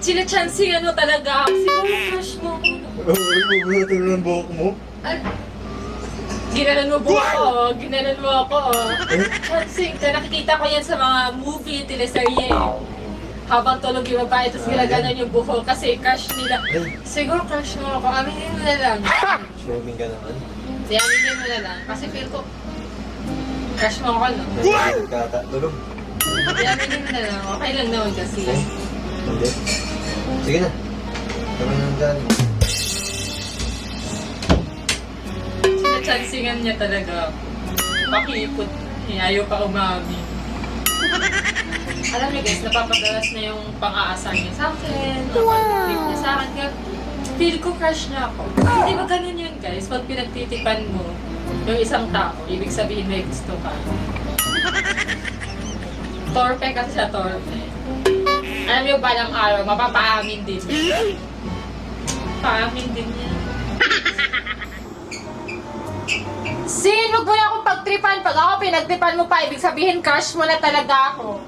Sina-chance ano talaga ako. Siguro crush mo ako. Bubulatan ng buhok mo? Ay, ginanon mo buhok ko. Ginanon mo ako. Chancing, nakikita ko yan sa mga movie, teleserye. Habang tulog yung babae, tapos ginaganon yung buhok kasi crush nila. Siguro crush mo ako. Aminin mo na lang. Swimming ka naman. Di, aminin mo na lang. Kasi feel ko, crush mo ako, no? Tulog. Di, aminin mo na lang. Okay lang naman kasi. Hindi. Sige na. Kami nang galing. Sinachansingan niya talaga. Pakipot. Ayaw pa umami. Alam niyo guys, napapadalas na yung pang-aasar niya sa akin. Napag-tip niya sa akin. Kaya feel ko crush niya ako. Hindi ba ganun yun guys? Pag pinagtitipan mo yung isang tao, ibig sabihin may gusto ka. Torpe kasi siya, torpe. Alam niyo ba ng araw, mapapaamin din niya. Paamin din niya. Sin, wag mo na akong pagtripan. Pag ako pinagtripan mo pa, ibig sabihin crush mo na talaga ako.